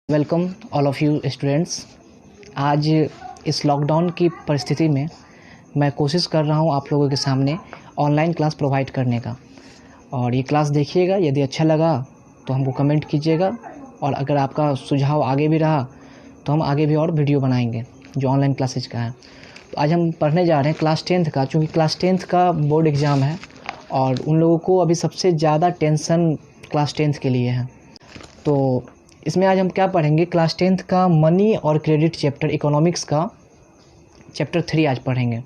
Welcome all of you students. आज इस lockdown की परिस्थिति में मैं कोशिश कर रहा हूँ आप लोगों के सामने ऑनलाइन क्लास प्रोवाइड करने का। और ये क्लास देखिएगा, यदि अच्छा लगा तो हमको कमेंट कीजिएगा, और अगर आपका सुझाव आगे भी रहा तो हम आगे भी और वीडियो बनाएंगे जो ऑनलाइन क्लासेज का है। तो आज हम पढ़ने जा रहे हैं क्लास 10th का, चूँकि क्लास 10th का बोर्ड एग्ज़ाम है और उन लोगों को अभी सबसे ज़्यादा टेंशन क्लास 10th के लिए है। तो इसमें आज हम क्या पढ़ेंगे, क्लास 10th का मनी और क्रेडिट चैप्टर, इकोनॉमिक्स का चैप्टर 3 आज पढ़ेंगे।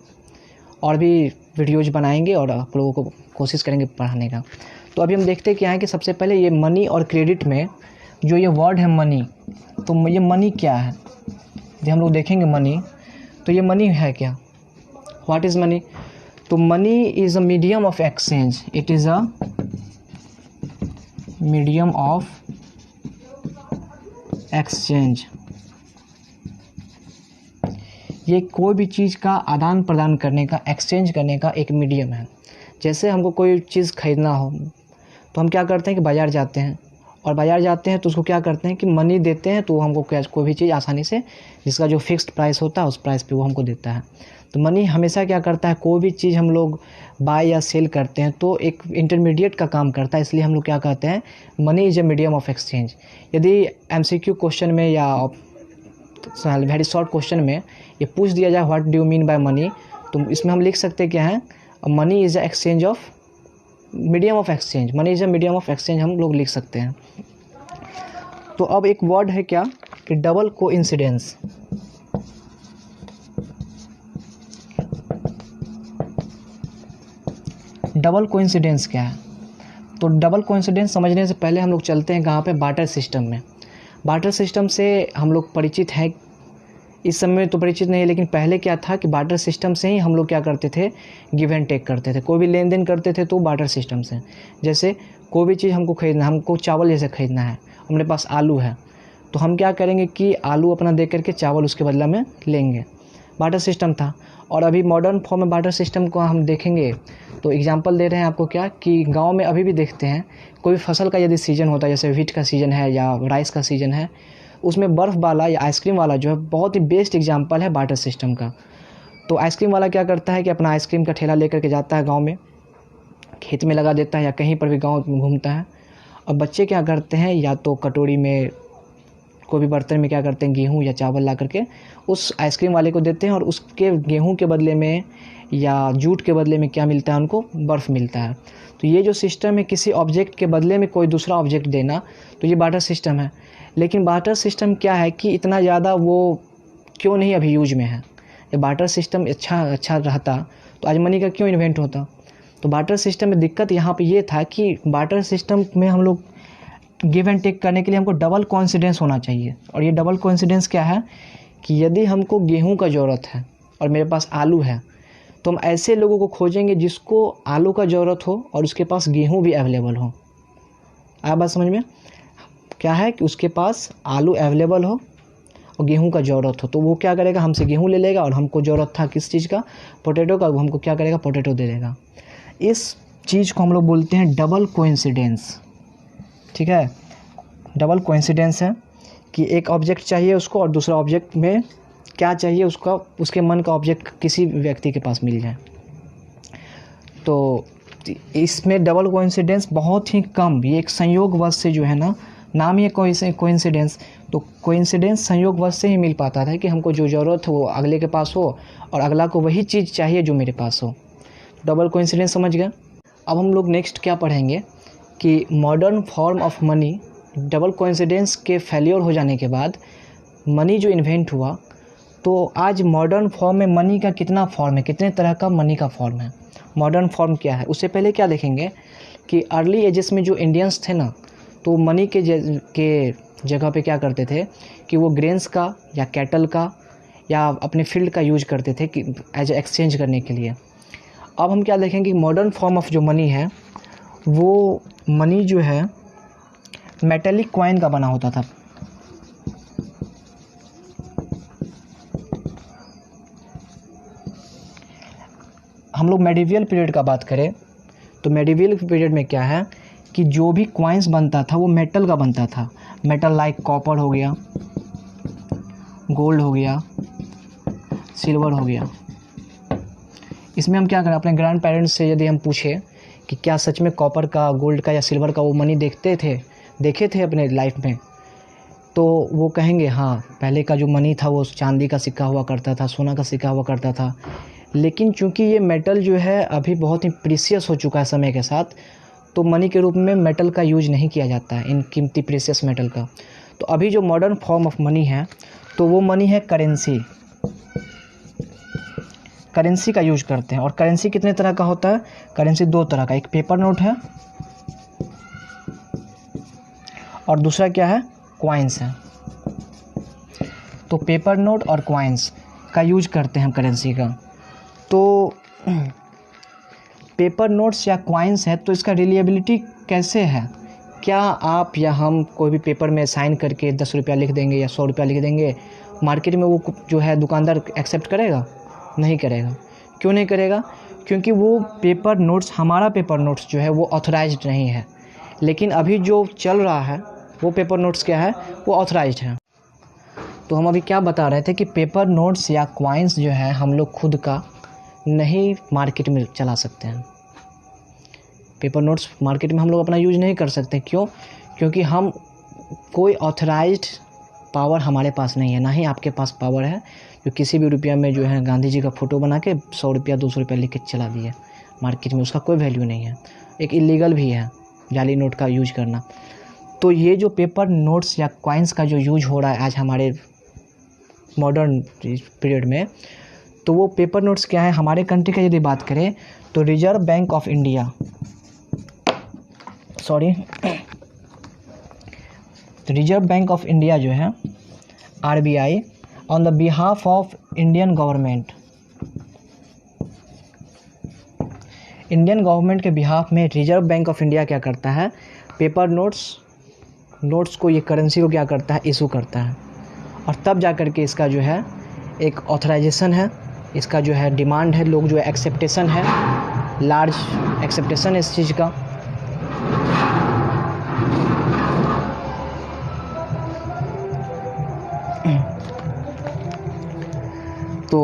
और भी वीडियोज़ बनाएंगे और आप लोगों को कोशिश करेंगे पढ़ाने का। तो अभी हम देखते क्या है कि सबसे पहले ये मनी और क्रेडिट में जो ये वर्ड है मनी, तो ये मनी क्या है, यदि हम लोग देखेंगे मनी, तो ये मनी है क्या, व्हाट इज़ मनी। तो money is a medium of exchange, it is a medium of exchange. ये कोई भी चीज़ का आदान प्रदान करने का, एक्सचेंज करने का एक मीडियम है। जैसे हमको कोई चीज़ खरीदना हो तो हम क्या करते हैं कि बाज़ार जाते हैं, और बाज़ार जाते हैं तो उसको क्या करते हैं कि मनी देते हैं, तो वो हमको कोई भी चीज़ आसानी से, जिसका जो फिक्स्ड प्राइस होता है उस प्राइस पे वो हमको देता है। तो मनी हमेशा क्या करता है, कोई भी चीज़ हम लोग बाय या सेल करते हैं तो एक इंटरमीडिएट का काम करता है, इसलिए हम लोग क्या कहते हैं, money is a medium of exchange. यदि MCQ क्वेश्चन में या वेरी शॉर्ट क्वेश्चन में ये पूछ दिया जाए what do you mean bye money, तो इसमें हम लिख सकते हैं क्या है, money is a exchange of, medium of exchange, money is a medium of exchange हम लोग लिख सकते हैं। तो अब एक वर्ड है क्या कि डबल कोइंसिडेंस। डबल कोइंसिडेंस क्या है, तो डबल कोइंसिडेंस समझने से पहले हम लोग चलते हैं कहाँ पे, बार्टर सिस्टम में। बार्टर सिस्टम से हम लोग परिचित हैं, इस समय तो परिचित नहीं है, लेकिन पहले क्या था कि बार्टर सिस्टम से ही हम लोग क्या करते थे, गिव एंड टेक करते थे, कोई भी लेन देन करते थे तो बार्टर सिस्टम से। जैसे कोई भी चीज़ हमको खरीदना, हमको चावल जैसे खरीदना है, हमारे पास आलू है, तो हम क्या करेंगे कि आलू अपना दे करके चावल उसके बदला में लेंगे, बार्टर सिस्टम था। और अभी मॉडर्न फॉर्म में बार्टर सिस्टम को हम देखेंगे तो एग्जांपल दे रहे हैं आपको क्या कि गांव में अभी भी देखते हैं, कोई फसल का यदि सीज़न होता है, जैसे व्हीट का सीज़न है या राइस का सीज़न है, उसमें बर्फ़ वाला या आइसक्रीम वाला जो है बहुत ही बेस्ट एग्जांपल है बार्टर सिस्टम का। तो आइसक्रीम वाला क्या करता है कि अपना आइसक्रीम का ठेला लेकर के जाता है गाँव में, खेत में लगा देता है या कहीं पर भी गाँव में घूमता है, और बच्चे क्या करते हैं, या तो कटोरी में, कोई भी बर्तन में क्या करते हैं, गेहूँ या चावल ला करके उस आइसक्रीम वाले को देते हैं, और उसके गेहूँ के बदले में या जूट के बदले में क्या मिलता है, उनको बर्फ़ मिलता है। तो ये जो सिस्टम है, किसी ऑब्जेक्ट के बदले में कोई दूसरा ऑब्जेक्ट देना, तो ये बार्टर सिस्टम है। लेकिन बार्टर सिस्टम क्या है कि इतना ज़्यादा वो क्यों नहीं अभी यूज में है। ये बार्टर सिस्टम अच्छा रहता तो आज मनी का क्यों इन्वेंट होता। तो बार्टर सिस्टम में दिक्कत यहाँ पे ये था कि बार्टर सिस्टम में हम लोग गिव एंड टेक करने के लिए हमको डबल कोइंसिडेंस होना चाहिए। और ये डबल कोइंसिडेंस क्या है कि यदि हमको गेहूं का ज़रूरत है और मेरे पास आलू है, तो हम ऐसे लोगों को खोजेंगे जिसको आलू का ज़रूरत हो और उसके पास गेहूं भी अवेलेबल हो। आया बात समझ में, क्या है कि उसके पास आलू अवेलेबल हो और गेहूं का ज़रूरत हो, तो वो क्या करेगा, हमसे गेहूं ले लेगा, और हमको ज़रूरत था किस चीज़ का, पोटैटो का, वो हमको क्या करेगा, पोटैटो दे देगा। इस चीज़ को हम लोग बोलते हैं डबल कोइंसिडेंस। ठीक है, डबल कोइंसिडेंस है कि एक ऑब्जेक्ट चाहिए उसको और दूसरा ऑब्जेक्ट में क्या चाहिए उसका, उसके मन का ऑब्जेक्ट किसी व्यक्ति के पास मिल जाए। तो इसमें डबल कोइंसिडेंस बहुत ही कम, ये एक संयोगवश से जो है ना, नाम ही कोइंसिडेंस, तो कोइंसिडेंस संयोगवश से ही मिल पाता था कि हमको जो ज़रूरत है वो अगले के पास हो और अगला को वही चीज़ चाहिए जो मेरे पास हो। डबल कोइंसिडेंस समझ गया। अब हम लोग नेक्स्ट क्या पढ़ेंगे कि modern form of money, double coincidence के फेलियर हो जाने के बाद मनी जो इन्वेंट हुआ, तो आज मॉडर्न फॉर्म में मनी का कितना फॉर्म है, कितने तरह का मनी का फॉर्म है, मॉडर्न फॉर्म क्या है। उससे पहले क्या देखेंगे कि अर्ली एजेस में जो इंडियंस थे ना, तो मनी के जगह पे क्या करते थे कि वो ग्रेन्स का या कैटल का या अपने फील्ड का यूज करते थे कि एज एक्सचेंज करने के लिए। अब हम क्या देखेंगे कि मॉडर्न फॉर्म ऑफ जो मनी है, वो मनी जो है मेटेलिक कॉइन का बना होता था। हम लोग मेडिवियल पीरियड का बात करें तो मेडिवियल पीरियड में क्या है कि जो भी कॉइन्स बनता था वो मेटल का बनता था। मेटल लाइक कॉपर हो गया, गोल्ड हो गया, सिल्वर हो गया। इसमें हम क्या करें, अपने ग्रैंड पेरेंट्स से यदि हम पूछे कि क्या सच में कॉपर का, गोल्ड का या सिल्वर का वो मनी देखे थे अपने लाइफ में, तो वो कहेंगे हाँ, पहले का जो मनी था वो चांदी का सिक्का हुआ करता था, सोना का सिक्का हुआ करता था। लेकिन चूंकि ये मेटल जो है अभी बहुत ही प्रीशियस हो चुका है समय के साथ, तो मनी के रूप में मेटल का यूज नहीं किया जाता है, इन कीमती प्रीशियस मेटल का। तो अभी जो मॉडर्न फॉर्म ऑफ मनी है, तो वो मनी है करेंसी। करेंसी का यूज करते हैं। और करेंसी कितने तरह का होता है? करेंसी दो तरह का, एक पेपर नोट है और दूसरा क्या है, कॉइन्स है। तो पेपर नोट और कॉइन्स का यूज करते हैं हम करेंसी का। तो पेपर नोट्स या कॉइन्स है तो इसका रिलायबिलिटी कैसे है? क्या आप या हम कोई भी पेपर में साइन करके 10 रुपया लिख देंगे या 100 रुपया लिख देंगे, मार्केट में वो जो है दुकानदार एक्सेप्ट करेगा? नहीं करेगा। क्यों नहीं करेगा? क्योंकि वो पेपर नोट्स, हमारा पेपर नोट्स जो है वो ऑथराइज्ड नहीं है। लेकिन अभी जो चल रहा है वो पेपर नोट्स क्या है, वो ऑथराइज्ड है। तो हम अभी क्या बता रहे थे कि पेपर नोट्स या कॉइन्स जो है हम लोग खुद का नहीं मार्केट में चला सकते हैं। पेपर नोट्स मार्केट में हम लोग अपना यूज नहीं कर सकते। क्यों? क्योंकि हम कोई ऑथराइज्ड पावर हमारे पास नहीं है, ना ही आपके पास पावर है जो किसी भी रुपया में जो है गांधी जी का फ़ोटो बना के 100 रुपया 200 रुपया लिख के चला दिए मार्केट में। उसका कोई वैल्यू नहीं है, एक इलीगल भी है जाली नोट का यूज करना। तो ये जो पेपर नोट्स या कॉइन्स का जो यूज हो रहा है आज हमारे मॉडर्न पीरियड में, तो वो पेपर नोट्स क्या है, हमारे कंट्री का यदि बात करें तो reserve bank of India, reserve bank of India जो है RBI, on the behalf of Indian government, Indian government के बिहाफ में रिजर्व बैंक ऑफ इंडिया क्या करता है, पेपर नोट्स को, ये करेंसी को क्या करता है, इशू करता है। और तब जा कर के इसका जो है एक ऑथराइजेशन है, इसका जो है डिमांड है, लोग जो है एक्सेप्टेशन है, लार्ज एक्सेप्टेशन है इस चीज़ का। तो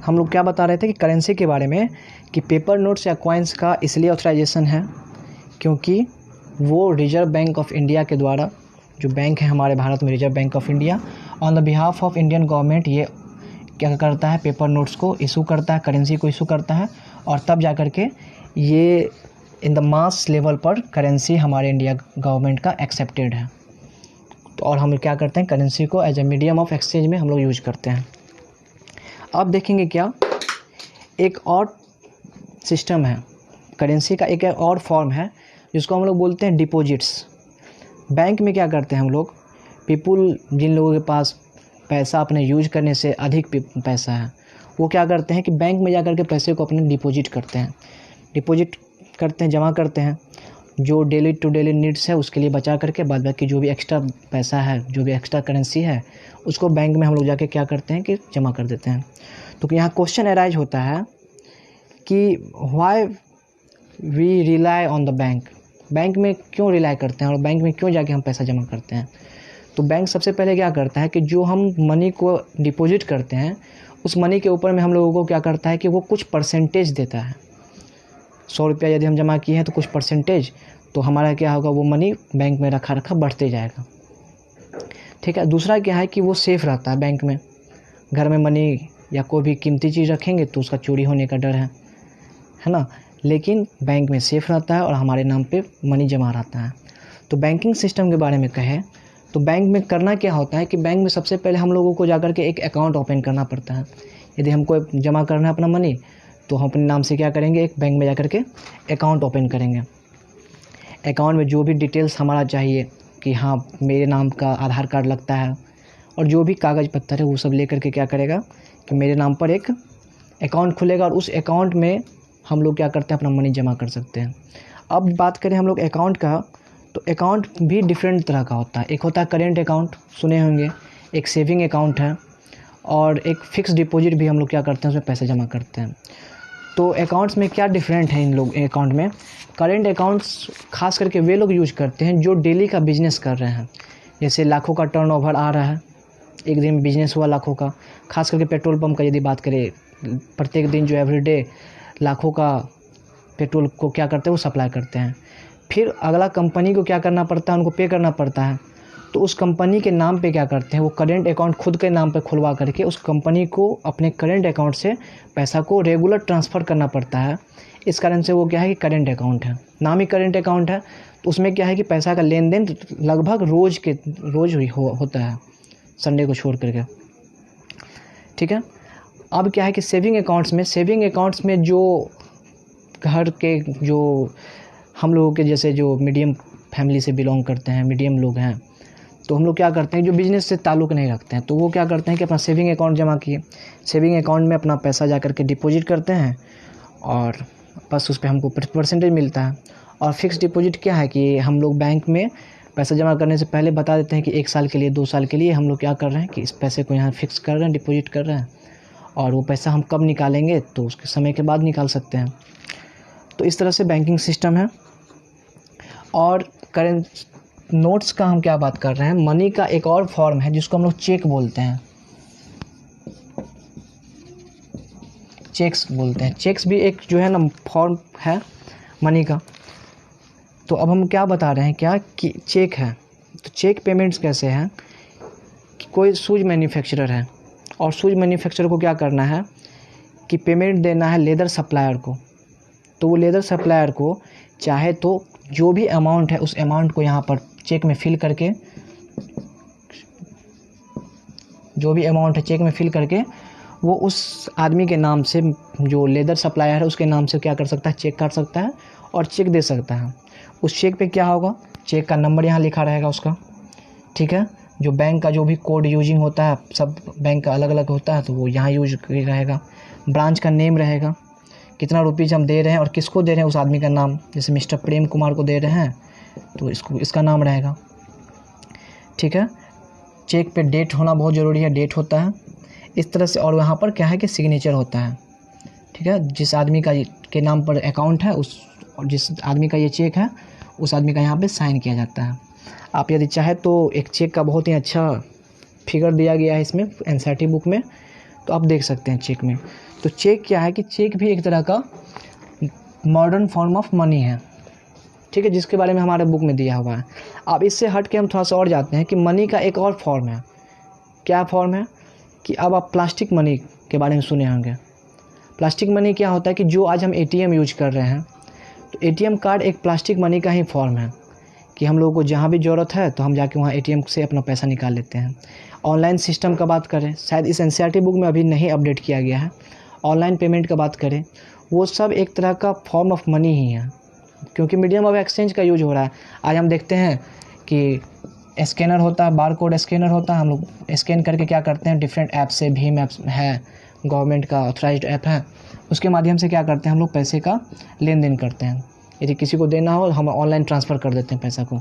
हम लोग क्या बता रहे थे कि करेंसी के बारे में, कि पेपर नोट्स या कॉइन्स का इसलिए ऑथराइजेशन है क्योंकि वो रिजर्व बैंक ऑफ इंडिया के द्वारा, जो बैंक है हमारे भारत में reserve bank of India, on the behalf of Indian government ये क्या करता है, पेपर नोट्स को इशू करता है, करेंसी को इशू करता है। और तब जा कर के ये इन द मास लेवल पर करेंसी हमारे इंडिया गवर्नमेंट का एक्सेप्टेड है। तो और हम क्या करते हैं, करेंसी को as a medium of exchange में हम लोग यूज करते हैं। अब देखेंगे क्या, एक और सिस्टम है करेंसी का, एक और फॉर्म है जिसको हम लोग बोलते हैं डिपॉजिट्स। बैंक में क्या करते हैं हम लोग, पीपुल, जिन लोगों के पास पैसा अपने यूज करने से अधिक पैसा है, वो क्या करते हैं कि बैंक में जा कर के पैसे को अपने डिपॉजिट करते हैं, जमा करते हैं। जो डेली टू डेली नीड्स है उसके लिए बचा करके, बाद बाकी जो भी एक्स्ट्रा पैसा है, जो भी एक्स्ट्रा करेंसी है, उसको बैंक में हम लोग जाके क्या करते हैं कि जमा कर देते हैं। तो यहाँ क्वेश्चन अराइज होता है कि why we rely on the bank, bank में क्यों रिलाई करते हैं और बैंक में क्यों जाके हम पैसा जमा करते हैं। तो बैंक सबसे पहले क्या करता है कि जो हम मनी को डिपॉजिट करते हैं उस मनी के ऊपर में हम लोगों को क्या करता है कि वो कुछ परसेंटेज देता है। 100 रुपया यदि हम जमा किए हैं तो कुछ परसेंटेज, तो हमारा क्या होगा, वो मनी बैंक में रखा बढ़ते जाएगा। ठीक है। दूसरा क्या है कि वो सेफ़ रहता है बैंक में। घर में मनी या कोई भी कीमती चीज़ रखेंगे तो उसका चोरी होने का डर है ना, लेकिन बैंक में सेफ़ रहता है और हमारे नाम पे मनी जमा रहता है। तो बैंकिंग सिस्टम के बारे में कहें तो बैंक में करना क्या होता है कि बैंक में सबसे पहले हम लोगों को जाकर के एक अकाउंट ओपन करना पड़ता है। यदि हमको जमा करना है अपना मनी तो हम अपने नाम से क्या करेंगे, एक बैंक में जाकर के अकाउंट ओपन करेंगे। अकाउंट में जो भी डिटेल्स हमारा चाहिए कि हाँ मेरे नाम का आधार कार्ड लगता है और जो भी कागज़ पत्तर है वो सब लेकर के क्या करेगा कि मेरे नाम पर एक अकाउंट खुलेगा और उस अकाउंट में हम लोग क्या करते हैं, अपना मनी जमा कर सकते हैं। अब बात करें हम लोग अकाउंट का, तो अकाउंट भी डिफरेंट तरह का होता है। एक होता है करेंट अकाउंट, सुने होंगे, एक सेविंग अकाउंट है और एक फ़िक्स डिपॉजिट भी हम लोग क्या करते हैं, उसमें पैसे जमा करते हैं। तो अकाउंट्स में क्या डिफरेंट है इन लोग अकाउंट में? करेंट अकाउंट्स खास करके वे लोग यूज करते हैं जो डेली का बिजनेस कर रहे हैं। जैसे लाखों का टर्नओवर आ रहा है, एक दिन में बिजनेस हुआ लाखों का। खास करके पेट्रोल पंप का यदि बात करें, प्रत्येक दिन जो एवरीडे लाखों का पेट्रोल को क्या करते हैं, वो सप्लाई करते हैं। फिर अगला कंपनी को क्या करना पड़ता है, उनको पे करना पड़ता है। तो उस कंपनी के नाम पे क्या करते हैं, वो करेंट अकाउंट खुद के नाम पे खुलवा करके उस कंपनी को अपने करेंट अकाउंट से पैसा को रेगुलर ट्रांसफ़र करना पड़ता है। इस कारण से वो क्या है कि करेंट अकाउंट है, नाम ही करेंट अकाउंट है। तो उसमें क्या है कि पैसा का लेन देन लगभग रोज़ होता है, संडे को छोड़ करके। ठीक है। अब क्या है कि सेविंग अकाउंट्स में जो घर के जो हम लोगों के जैसे जो मीडियम फैमिली से बिलोंग करते हैं, मीडियम लोग हैं, तो हम लोग क्या करते हैं, जो बिज़नेस से ताल्लुक़ नहीं रखते हैं, तो वो क्या करते हैं कि अपना सेविंग अकाउंट जमा किए, सेविंग अकाउंट में अपना पैसा जा कर के डिपॉजिट करते हैं और बस उस पे हमको परसेंटेज मिलता है। और फिक्स डिपॉजिट क्या है कि हम लोग बैंक में पैसा जमा करने से पहले बता देते हैं कि 1 साल के लिए, 2 साल के लिए हम लोग क्या कर रहे हैं कि इस पैसे को यहाँ फिक्स कर रहे हैं, डिपॉजिट कर रहे हैं, और वो पैसा हम कब निकालेंगे तो उसके समय के बाद निकाल सकते हैं। तो इस तरह से बैंकिंग सिस्टम है। और करेंट नोट्स का हम क्या बात कर रहे हैं, मनी का एक और फॉर्म है जिसको हम लोग चेक बोलते हैं, चेक्स बोलते हैं। चेक्स भी एक जो है ना फॉर्म है मनी का। तो अब हम क्या बता रहे हैं क्या कि चेक है। तो चेक पेमेंट्स कैसे हैं कि कोई शूज़ मैन्युफैक्चरर है और शूज़ मैन्युफैक्चरर को क्या करना है कि पेमेंट देना है लेदर सप्लायर को। तो वो लेदर सप्लायर को चाहे तो जो भी अमाउंट है उस अमाउंट को यहाँ पर चेक में फिल करके, जो भी अमाउंट है चेक में फिल करके वो उस आदमी के नाम से, जो लेदर सप्लायर है उसके नाम से क्या कर सकता है, चेक काट सकता है और चेक दे सकता है। उस चेक पे क्या होगा, चेक का नंबर यहाँ लिखा रहेगा उसका। ठीक है। जो बैंक का जो भी कोड यूजिंग होता है, सब बैंक का अलग अलग होता है, तो वो यहाँ यूज रहेगा। ब्रांच का नेम रहेगा, कितना रुपीज़ हम दे रहे हैं और किसको दे रहे हैं, उस आदमी का नाम। जैसे मिस्टर प्रेम कुमार को दे रहे हैं तो इसका नाम रहेगा। ठीक है। चेक पे डेट होना बहुत ज़रूरी है, डेट होता है इस तरह से। और वहाँ पर क्या है कि सिग्नेचर होता है। ठीक है। जिस आदमी का के नाम पर अकाउंट है उस, और जिस आदमी का ये चेक है उस आदमी का यहाँ पे साइन किया जाता है। आप यदि चाहे तो एक चेक का बहुत ही अच्छा फिगर दिया गया है इसमें एनसीईआरटी बुक में, तो आप देख सकते हैं चेक में। तो चेक क्या है कि चेक भी एक तरह का मॉडर्न फॉर्म ऑफ मनी है। ठीक है, जिसके बारे में हमारे बुक में दिया हुआ है। अब इससे हट के हम थोड़ा सा और जाते हैं कि मनी का एक और फॉर्म है। क्या फॉर्म है कि अब आप प्लास्टिक मनी के बारे में सुने होंगे। प्लास्टिक मनी क्या होता है कि जो आज हम एटीएम यूज कर रहे हैं, तो एटीएम कार्ड एक प्लास्टिक मनी का ही फॉर्म है कि हम लोगों को जहाँ भी ज़रूरत है तो हम जाके वहाँ एटीएम से अपना पैसा निकाल लेते हैं। ऑनलाइन सिस्टम का बात करें, शायद इस एनसीईआरटी बुक में अभी नहीं अपडेट किया गया है। ऑनलाइन पेमेंट का बात करें, वो सब एक तरह का फॉर्म ऑफ मनी ही है, क्योंकि मीडियम ऑफ एक्सचेंज का यूज हो रहा है। आज हम देखते हैं कि स्कैनर होता है, बार कोड स्कैनर होता है, हम लोग स्कैन करके क्या करते हैं, डिफरेंट ऐप से, भीम ऐप है, गवर्नमेंट का ऑथराइज्ड ऐप है, उसके माध्यम से क्या करते हैं हम लोग पैसे का लेन देन करते हैं। यदि किसी को देना हो हम ऑनलाइन ट्रांसफ़र कर देते हैं पैसा को।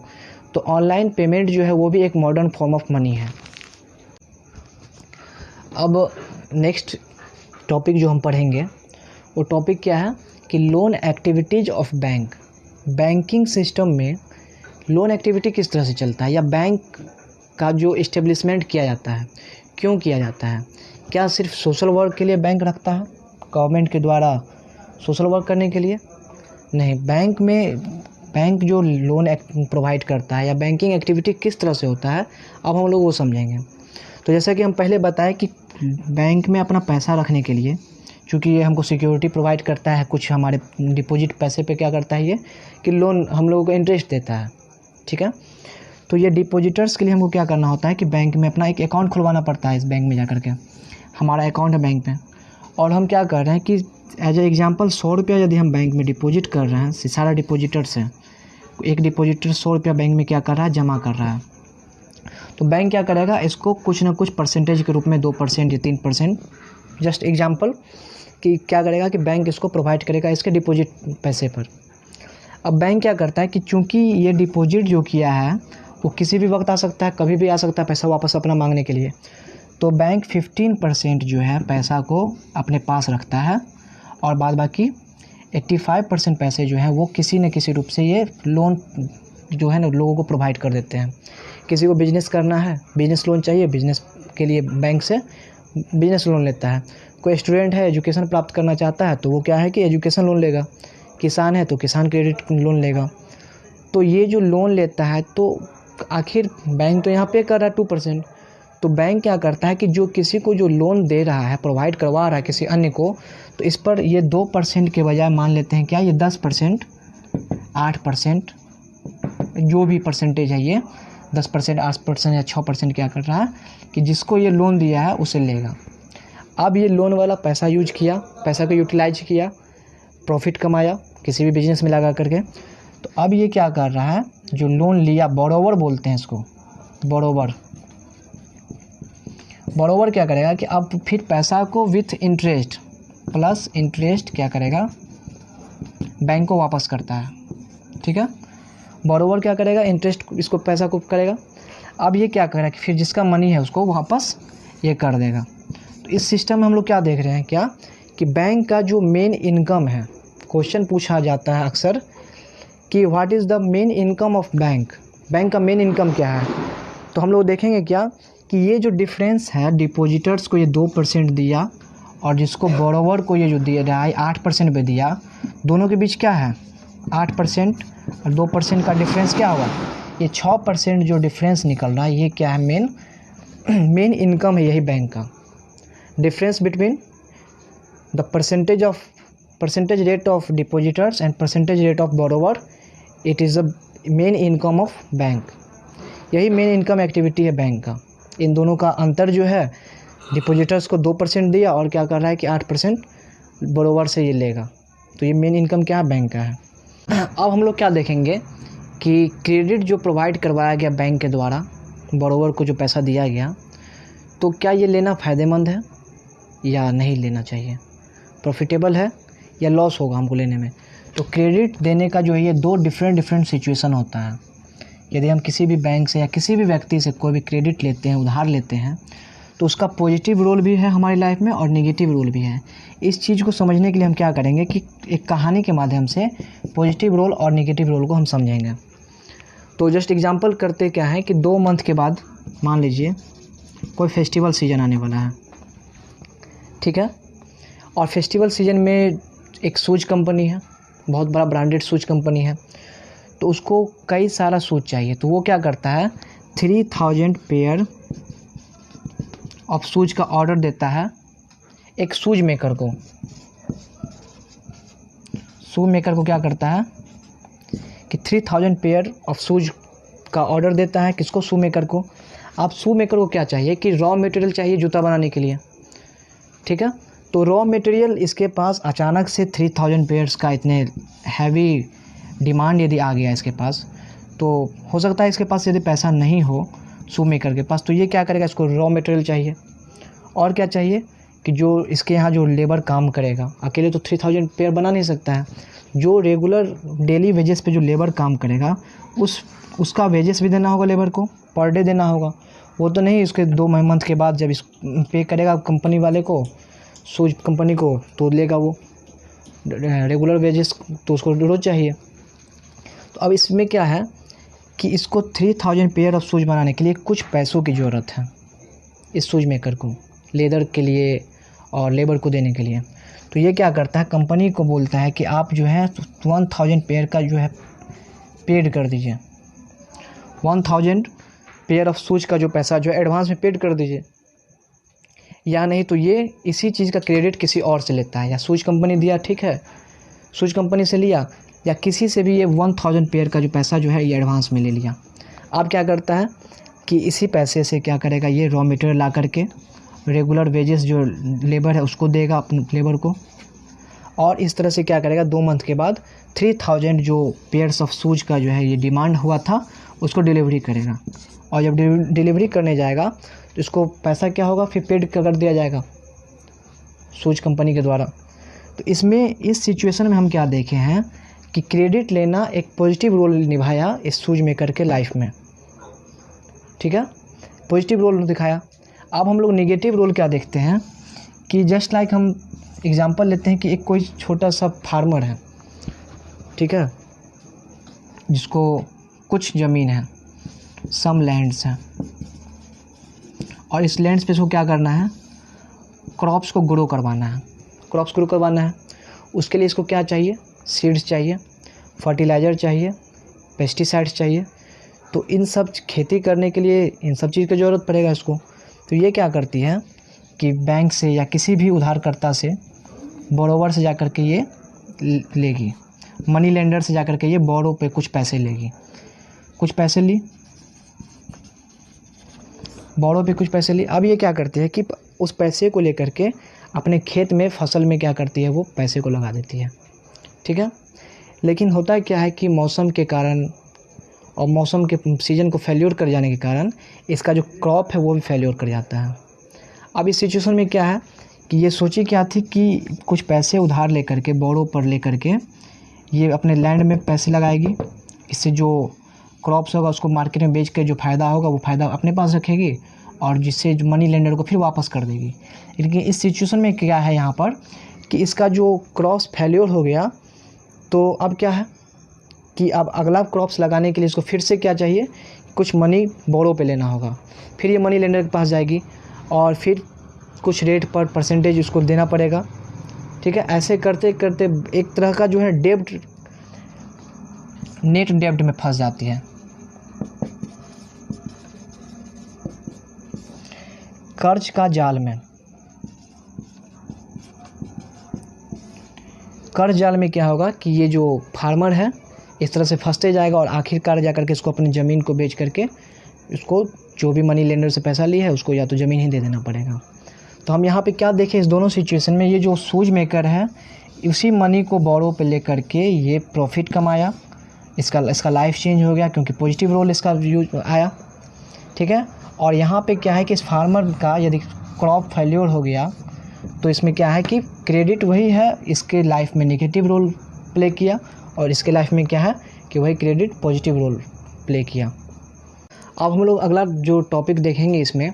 तो ऑनलाइन पेमेंट जो है वो भी एक मॉडर्न फॉर्म ऑफ मनी है। अब नेक्स्ट टॉपिक जो हम पढ़ेंगे वो टॉपिक क्या है कि loan activities of bank. Banking system में लोन एक्टिविटी किस तरह से चलता है, या बैंक का जो इस्टेब्लिशमेंट किया जाता है क्यों किया जाता है। क्या सिर्फ सोशल वर्क के लिए बैंक रखता है, गवर्नमेंट के द्वारा सोशल वर्क करने के लिए? नहीं, बैंक जो लोन प्रोवाइड करता है या बैंकिंग एक्टिविटी किस तरह से होता है, अब हम लोग वो समझेंगे। तो जैसा कि हम पहले बताएं कि बैंक में अपना पैसा रखने के लिए, चूँकि ये हमको सिक्योरिटी प्रोवाइड करता है, कुछ हमारे डिपॉजिट पैसे पे क्या करता है ये कि लोन हम लोगों को इंटरेस्ट देता है। ठीक है। तो ये डिपॉजिटर्स के लिए हमको क्या करना होता है कि बैंक में अपना एक अकाउंट खुलवाना पड़ता है। इस बैंक में जा कर के हमारा अकाउंट है बैंक में, और हम क्या कर रहे हैं कि एज ए एग्जांपल 100 रुपया यदि हम बैंक में डिपॉजिट कर रहे हैं, सारा डिपॉजिटर से एक डिपॉजिटर 100 रुपया बैंक में क्या कर रहा है, जमा कर रहा है। तो बैंक क्या करेगा, इसको कुछ ना कुछ परसेंटेज के रूप में 2% या 3%, जस्ट एग्जांपल कि क्या करेगा कि बैंक इसको प्रोवाइड करेगा इसके डिपॉजिट पैसे पर। अब बैंक क्या करता है कि चूंकि ये डिपॉजिट जो किया है वो किसी भी वक्त आ सकता है, कभी भी आ सकता है पैसा वापस अपना मांगने के लिए। तो बैंक 15% जो है पैसा को अपने पास रखता है और बाद बाकी 85% पैसे जो हैं वो किसी न किसी रूप से ये लोन जो है ना लोगों को प्रोवाइड कर देते हैं। किसी को बिजनेस करना है, बिजनेस लोन चाहिए, बिजनेस के लिए बैंक से बिजनेस लोन लेता है। कोई स्टूडेंट है, एजुकेशन प्राप्त करना चाहता है, तो वो क्या है कि एजुकेशन लोन लेगा। किसान है तो किसान क्रेडिट लोन लेगा। तो ये जो लोन लेता है तो आखिर बैंक तो यहाँ पे कर रहा है 2%, तो बैंक क्या करता है कि जो किसी को जो लोन दे रहा है, प्रोवाइड करवा रहा है किसी अन्य को, तो इस पर ये 2% के बजाय मान लेते हैं क्या, ये 10%, 8%, जो भी परसेंटेज है, ये 10%, 8% या 6% क्या कर रहा है कि जिसको ये लोन दिया है उसे लेगा। अब ये लोन वाला पैसा यूज किया, पैसा को यूटिलाइज किया, प्रॉफिट कमाया किसी भी बिजनेस में लगा करके। तो अब ये क्या कर रहा है, जो लोन लिया, बोरोवर बोलते हैं इसको, बोरोवर क्या करेगा कि अब फिर पैसा को विथ इंटरेस्ट प्लस इंटरेस्ट क्या करेगा, बैंक को वापस करता है। ठीक है, बोरोवर क्या करेगा, इंटरेस्ट इसको पैसा को करेगा। अब ये क्या करेगा कि फिर जिसका मनी है उसको वापस ये कर देगा। तो इस सिस्टम में हम लोग क्या देख रहे हैं क्या कि बैंक का जो मेन इनकम है, क्वेश्चन पूछा जाता है अक्सर कि what is the main income of bank, bank का मेन इनकम क्या है। तो हम लोग देखेंगे क्या कि ये जो डिफरेंस है, डिपॉजिटर्स को ये 2% दिया और जिसको बोरोवर को ये जो दिया रहा है 8% पे दिया, दोनों के बीच क्या है 8% और 2% का डिफरेंस क्या होगा, ये 6% जो डिफरेंस निकल रहा है, ये क्या है, मेन इनकम है यही बैंक का। Difference between the percentage rate of depositors and percentage rate of borrower, it is the main income of bank. यही मेन इनकम एक्टिविटी है बैंक का। इन दोनों का अंतर जो है, डिपॉजिटर्स को 2% दिया और क्या कर रहा है कि 8% बोरोवर से ये लेगा। तो ये मेन इनकम क्या है, बैंक का है। अब हम लोग क्या देखेंगे कि क्रेडिट जो प्रोवाइड करवाया गया बैंक के द्वारा, बोरोवर को जो पैसा दिया गया, तो क्या ये लेना फ़ायदेमंद है या नहीं लेना चाहिए, प्रॉफिटेबल है या लॉस होगा हमको लेने में। तो क्रेडिट देने का जो है ये 2 डिफरेंट सिचुएशन होता है। यदि हम किसी भी बैंक से या किसी भी व्यक्ति से कोई भी क्रेडिट लेते हैं, उधार लेते हैं, तो उसका पॉजिटिव रोल भी है हमारी लाइफ में और नेगेटिव रोल भी है। इस चीज़ को समझने के लिए हम क्या करेंगे कि एक कहानी के माध्यम से पॉजिटिव रोल और नेगेटिव रोल को हम समझेंगे। तो जस्ट एग्जांपल करते क्या है कि 2 मंथ के बाद मान लीजिए कोई फेस्टिवल सीज़न आने वाला है, ठीक है, और फेस्टिवल सीज़न में एक शूज़ कंपनी है, बहुत बड़ा ब्रांडेड शूज़ कंपनी है, तो उसको कई सारा शूज़ चाहिए। तो वो क्या करता है, 3000 पेयर ऑफ शूज़ का ऑर्डर देता है एक शूज़ मेकर को। शू मेकर को क्या करता है कि 3000 पेयर ऑफ शूज़ का ऑर्डर देता है किसको, शू मेकर को। अब शू मेकर को क्या चाहिए कि रॉ मटेरियल चाहिए जूता बनाने के लिए, ठीक है। तो रॉ मटेरियल इसके पास अचानक से 3000 पेयर्स का इतने हैवी डिमांड यदि आ गया इसके पास, तो हो सकता है इसके पास यदि पैसा नहीं हो शू मेकर के पास, तो ये क्या करेगा, इसको रॉ मटेरियल चाहिए और क्या चाहिए कि जो इसके यहाँ जो लेबर काम करेगा, अकेले तो 3000 पेयर बना नहीं सकता है, जो रेगुलर डेली वेजेस पे जो लेबर काम करेगा उसका वेजेस भी देना होगा, लेबर को पर डे देना होगा। वो तो नहीं इसके 2 मंथ के बाद जब इस पे करेगा कंपनी वाले को, शूज कंपनी को, तो लेगा वो रेगुलर वेजेस, तो उसको रोज़ चाहिए। तो अब इसमें क्या है कि इसको 3000 पेयर ऑफ शूज़ बनाने के लिए कुछ पैसों की ज़रूरत है इस शूज़ मेकर को, लेदर के लिए और लेबर को देने के लिए। तो ये क्या करता है, कंपनी को बोलता है कि आप जो है 1000 पेयर का जो है पेड कर दीजिए, 1000 पेयर ऑफ शूज़ का जो पैसा जो है एडवांस में पेड कर दीजिए, या नहीं तो ये इसी चीज़ का क्रेडिट किसी और से लेता है, या शूज़ कंपनी दिया, ठीक है, शूज़ कंपनी से लिया, या किसी से भी ये 1000 पेयर का जो पैसा जो है ये एडवांस में ले लिया। अब क्या करता है कि इसी पैसे से क्या करेगा, ये रॉ मटेरियल ला करके रेगुलर वेजेस जो लेबर है उसको देगा अपने लेबर को, और इस तरह से क्या करेगा 2 मंथ के बाद 3000 जो पेयर्स ऑफ शूज़ का जो है ये डिमांड हुआ था उसको डिलीवरी करेगा। और जब डिलीवरी करने जाएगा तो इसको पैसा क्या होगा, फिर पेड कर दिया जाएगा शूज़ कंपनी के द्वारा। तो इसमें इस सिचुएशन में हम क्या देखे हैं कि क्रेडिट लेना एक पॉजिटिव रोल निभाया इस शूज़ मेकर के लाइफ में, ठीक है, पॉजिटिव रोल दिखाया। अब हम लोग नेगेटिव रोल क्या देखते हैं कि जस्ट लाइक हम एग्जांपल लेते हैं कि एक कोई छोटा सा फार्मर है, ठीक है, जिसको कुछ ज़मीन है, सम लैंड्स हैं, और इस लैंड्स पे इसको क्या करना है, क्रॉप्स को ग्रो करवाना है। क्रॉप्स ग्रो करवाना है, उसके लिए इसको क्या चाहिए, सीड्स चाहिए, फर्टिलाइज़र चाहिए, पेस्टिसाइड्स चाहिए। तो इन सब खेती करने के लिए इन सब चीज़ की ज़रूरत पड़ेगा इसको। तो ये क्या करती है कि बैंक से या किसी भी उधारकर्ता से, बोरोवर से जाकर के ये लेगी, मनी लेंडर से जाकर के ये बोरो पे कुछ पैसे लेगी, कुछ पैसे ली, बोरो पे कुछ पैसे ली। अब ये क्या करती है कि उस पैसे को लेकर के अपने खेत में, फसल में क्या करती है, वो पैसे को लगा देती है, ठीक है। लेकिन होता क्या है कि मौसम के कारण और मौसम के सीज़न को फेल्योर कर जाने के कारण इसका जो क्रॉप है वो भी फेल्योर कर जाता है। अब इस सिचुएशन में क्या है कि ये सोची क्या थी कि कुछ पैसे उधार लेकर के, बोरो पर लेकर के ये अपने लैंड में पैसे लगाएगी, इससे जो क्रॉप्स होगा उसको मार्केट में बेच के जो फ़ायदा होगा वो फ़ायदा अपने पास रखेगी, और जिससे जो मनी लेंडर को फिर वापस कर देगी। लेकिन इस सिचुएशन में क्या है यहाँ पर कि इसका जो क्रॉप्स फेल्योर हो गया, तो अब क्या है कि अब अगला क्रॉप्स लगाने के लिए इसको फिर से क्या चाहिए, कुछ मनी बोरो पे लेना होगा। फिर ये मनी लेंडर के पास जाएगी और फिर कुछ रेट पर परसेंटेज उसको देना पड़ेगा, ठीक है। ऐसे करते करते एक तरह का जो है डेब्ट, नेट डेब्ट में फंस जाती है। कर्ज का जाल में, कर्ज जाल में क्या होगा कि ये जो फार्मर है इस तरह से फंसते जाएगा, और आखिरकार जाकर के इसको अपनी ज़मीन को बेच करके उसको जो भी मनी लेंडर से पैसा लिया है उसको या तो ज़मीन ही दे देना पड़ेगा। तो हम यहाँ पे क्या देखें, इस दोनों सिचुएशन में ये जो सूज मेकर है उसी मनी को बोरो पे लेकर के ये प्रॉफिट कमाया, इसका लाइफ चेंज हो गया क्योंकि पॉजिटिव रोल इसका यूज आया, ठीक है। और यहाँ पे क्या है कि इस फार्मर का यदि क्रॉप फेल्योर हो गया तो इसमें क्या है कि क्रेडिट वही है, इसके लाइफ में नेगेटिव रोल प्ले किया, और इसके लाइफ में क्या है कि वही क्रेडिट पॉजिटिव रोल प्ले किया। अब हम लोग अगला जो टॉपिक देखेंगे इसमें,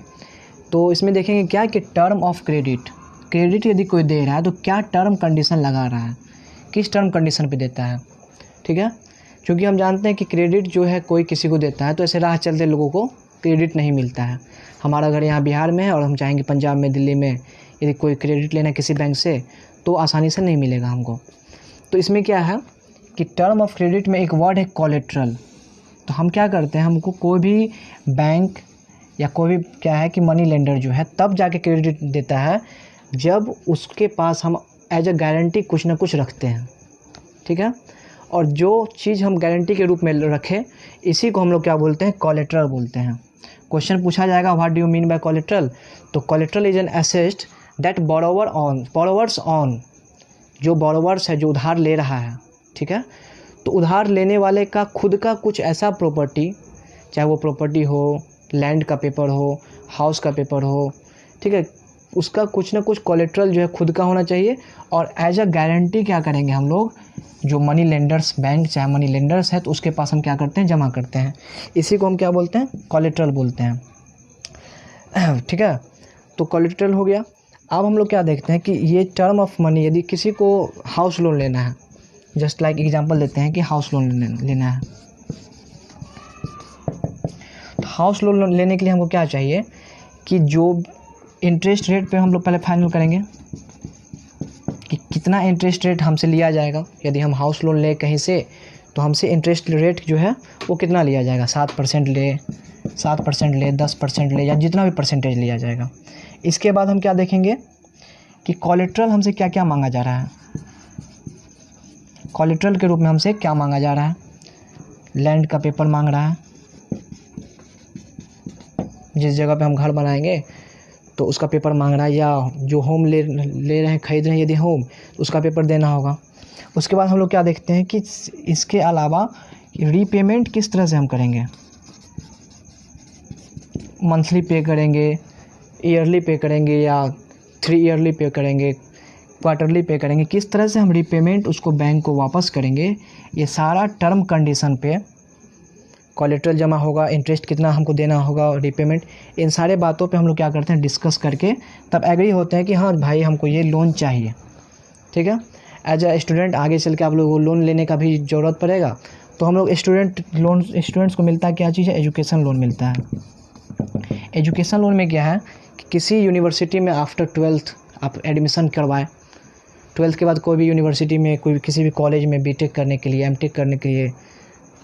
तो इसमें देखेंगे क्या कि टर्म ऑफ क्रेडिट। क्रेडिट यदि कोई दे रहा है तो क्या टर्म कंडीशन लगा रहा है, किस टर्म कंडीशन पे देता है, ठीक है। क्योंकि हम जानते हैं कि क्रेडिट जो है कोई किसी को देता है तो ऐसे राह चलते लोगों को क्रेडिट नहीं मिलता है। हमारा घर यहाँ बिहार में है और हम चाहेंगे पंजाब में, दिल्ली में यदि कोई क्रेडिट लेना किसी बैंक से तो आसानी से नहीं मिलेगा हमको। तो इसमें क्या है कि टर्म ऑफ क्रेडिट में एक वर्ड है कोलेट्रल। तो हम क्या करते हैं, हमको कोई भी बैंक या कोई भी क्या है कि मनी लेंडर जो है तब जाके क्रेडिट देता है जब उसके पास हम एज अ गारंटी कुछ ना कुछ रखते हैं, ठीक है। और जो चीज़ हम गारंटी के रूप में रखें इसी को हम लोग क्या बोलते हैं, कोलेट्रल बोलते हैं। क्वेश्चन पूछा जाएगा what do you mean by collateral, तो collateral is an asset that borrowers own, जो बोरोवर्स है जो उधार ले रहा है, ठीक है। तो उधार लेने वाले का खुद का कुछ ऐसा प्रॉपर्टी, चाहे वो प्रॉपर्टी हो, लैंड का पेपर हो, हाउस का पेपर हो, ठीक है, उसका कुछ ना कुछ कोलेट्रल जो है खुद का होना चाहिए। और एज अ गारंटी क्या करेंगे हम लोग, जो मनी लेंडर्स बैंक चाहे मनी लेंडर्स है तो उसके पास हम क्या करते हैं, जमा करते हैं। इसी को हम क्या बोलते हैं, कोलेट्रल बोलते हैं, ठीक है। तो कोलेट्रल हो गया। अब हम लोग क्या देखते हैं कि ये टर्म ऑफ मनी, यदि किसी को हाउस लोन लेना है, जस्ट लाइक एग्जांपल देते हैं कि हाउस लोन लेना है, तो हाउस लोन लेने के लिए हमको क्या चाहिए कि जो इंटरेस्ट रेट पे हम लोग पहले फाइनल करेंगे कि कितना इंटरेस्ट रेट हमसे लिया जाएगा। यदि हम हाउस लोन ले कहीं से तो हमसे इंटरेस्ट रेट जो है वो कितना लिया जाएगा, 7% ले, 7% ले, 10% ले, या जितना भी परसेंटेज लिया जाएगा। इसके बाद हम क्या देखेंगे कि कोलेट्रल हमसे क्या क्या मांगा जा रहा है। कोलेट्रल के रूप में हमसे क्या मांगा जा रहा है, लैंड का पेपर मांग रहा है, जिस जगह पे हम घर बनाएंगे तो उसका पेपर मांग रहा है, या जो होम ले रहे हैं, खरीद रहे हैं यदि होम, तो उसका पेपर देना होगा। उसके बाद हम लोग क्या देखते हैं कि इसके अलावा रीपेमेंट किस तरह से हम करेंगे, मंथली पे करेंगे, ईयरली पे करेंगे, या 3 ईयरली पे करेंगे, क्वार्टरली पे करेंगे, किस तरह से हम रीपेमेंट उसको बैंक को वापस करेंगे, ये सारा टर्म कंडीशन पे कोलेट्रल जमा होगा, इंटरेस्ट कितना हमको देना होगा, रिपेमेंट, इन सारे बातों पे हम लोग क्या करते हैं, डिस्कस करके तब एग्री होते हैं कि हाँ भाई हमको ये लोन चाहिए। ठीक है, एज अ स्टूडेंट आगे चल के आप लोगों को लोन लेने का भी ज़रूरत पड़ेगा, तो हम लोग स्टूडेंट्स को मिलता है क्या चीज़ है, एजुकेशन लोन मिलता है। एजुकेशन लोन में क्या है कि किसी यूनिवर्सिटी में आफ्टर 12th आप एडमिशन करवाएं, 12th के बाद कोई भी यूनिवर्सिटी में, कोई किसी भी कॉलेज में बीटेक करने के लिए, एमटेक करने के लिए,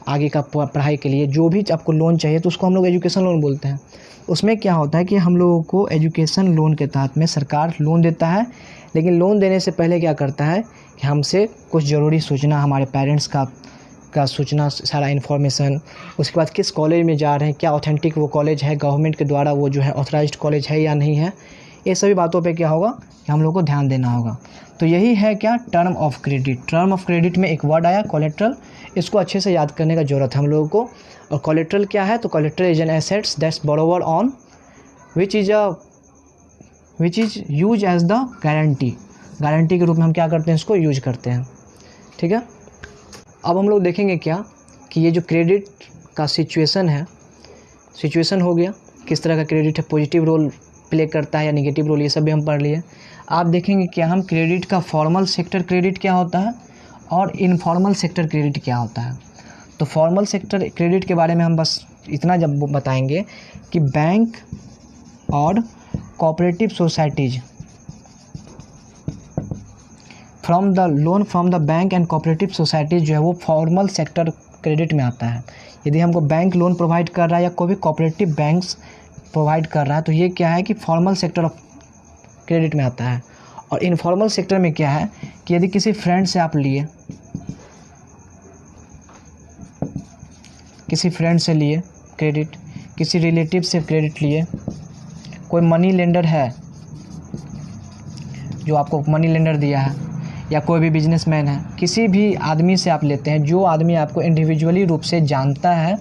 आगे का पढ़ाई के लिए जो भी आपको लोन चाहिए तो उसको हम लोग एजुकेशन लोन बोलते हैं। उसमें क्या होता है कि हम लोगों को एजुकेशन लोन के तहत में सरकार लोन देता है, लेकिन लोन देने से पहले क्या करता है कि हमसे कुछ ज़रूरी सूचना, हमारे पेरेंट्स का सूचना, सारा इन्फॉर्मेशन, उसके बाद किस कॉलेज में जा रहे हैं, क्या ऑथेंटिक वो कॉलेज है, गवर्नमेंट के द्वारा वो जो है ऑथराइज्ड कॉलेज है या नहीं है, ये सभी बातों पे क्या होगा कि हम लोग को ध्यान देना होगा। तो यही है क्या, term of credit. Term of credit में एक वर्ड आया कोलेट्रल, इसको अच्छे से याद करने का ज़रूरत है हम लोगों को। और कोलेट्रल क्या है, तो collateral is an assets that's borrower on which is use as the guarantee के रूप में हम क्या करते हैं, इसको यूज करते हैं। ठीक है, अब हम लोग देखेंगे क्या कि ये जो क्रेडिट का सिचुएशन हो गया, किस तरह का क्रेडिट है, पॉजिटिव रोल प्ले करता है या नेगेटिव रोल, ये सब भी हम पढ़ लिए। आप देखेंगे क्या हम क्रेडिट का फॉर्मल सेक्टर क्रेडिट क्या होता है और इनफॉर्मल सेक्टर क्रेडिट क्या होता है। तो फॉर्मल सेक्टर क्रेडिट के बारे में हम बस इतना जब बताएंगे कि बैंक और cooperative societies from the bank and cooperative societies जो है वो फॉर्मल सेक्टर क्रेडिट में आता है। यदि हमको बैंक लोन प्रोवाइड कर रहा है या कोई भी कोऑपरेटिव बैंक्स प्रोवाइड कर रहा है तो ये क्या है कि फॉर्मल सेक्टर ऑफ क्रेडिट में आता है। और इनफॉर्मल सेक्टर में क्या है कि यदि किसी फ्रेंड से आप लिए, क्रेडिट, किसी रिलेटिव से क्रेडिट लिए, कोई मनी लेंडर है जो आपको मनी लेंडर दिया है, या कोई भी बिजनेसमैन है, किसी भी आदमी से आप लेते हैं जो आदमी आपको इंडिविजुअली रूप से जानता है,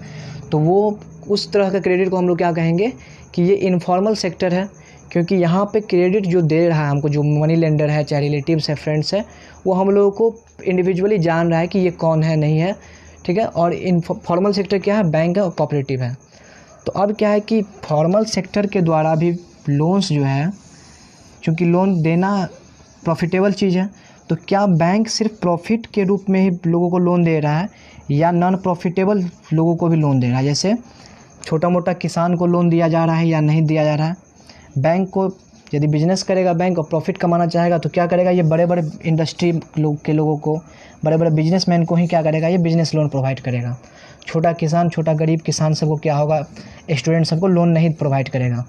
तो वो उस तरह का क्रेडिट को हम लोग क्या कहेंगे कि ये इनफॉर्मल सेक्टर है। क्योंकि यहाँ पे क्रेडिट जो दे रहा है हमको, जो मनी लेंडर है, चाहे रिलेटिव्स है, फ्रेंड्स है, वो हम लोगों को इंडिविजुअली जान रहा है कि ये कौन है, नहीं है। ठीक है, और फॉर्मल सेक्टर क्या है, बैंक है और कोऑपरेटिव है। तो अब क्या है कि फॉर्मल सेक्टर के द्वारा भी लोन्स जो है, चूँकि लोन देना प्रॉफिटेबल चीज़ है, तो क्या बैंक सिर्फ प्रॉफिट के रूप में ही लोगों को लोन दे रहा है या नॉन प्रॉफिटेबल लोगों को भी लोन दे रहा है। जैसे छोटा मोटा किसान को लोन दिया जा रहा है या नहीं दिया जा रहा है। बैंक को यदि बिजनेस करेगा बैंक और प्रॉफिट कमाना चाहेगा तो क्या करेगा, ये बड़े बड़े इंडस्ट्री के लोगों को, बड़े बड़े बिजनेसमैन को ही क्या करेगा, ये बिजनेस लोन प्रोवाइड करेगा। छोटा किसान, छोटा गरीब किसान सबको क्या होगा, स्टूडेंट सबको लोन नहीं प्रोवाइड करेगा।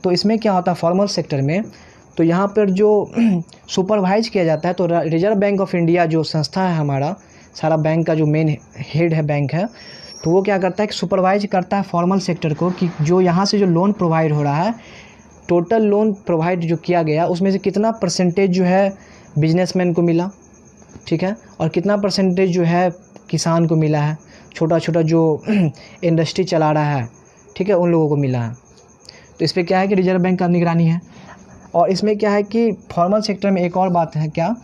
तो इसमें क्या होता है फॉर्मल सेक्टर में, तो यहाँ पर जो सुपरवाइज किया जाता है, तो रिजर्व बैंक ऑफ इंडिया जो संस्था है हमारा, सारा बैंक का जो मेन हेड है, बैंक है, तो वो क्या करता है कि सुपरवाइज करता है फॉर्मल सेक्टर को कि जो यहाँ से जो लोन प्रोवाइड हो रहा है, टोटल लोन प्रोवाइड जो किया गया उसमें से कितना परसेंटेज जो है बिजनेसमैन को मिला, ठीक है, और कितना परसेंटेज जो है किसान को मिला है, छोटा छोटा जो इंडस्ट्री चला रहा है, ठीक है, उन लोगों को मिला है। तो इस पर क्या है कि रिजर्व बैंक का निगरानी है। और इसमें क्या है कि फॉर्मल सेक्टर में एक और बात है क्या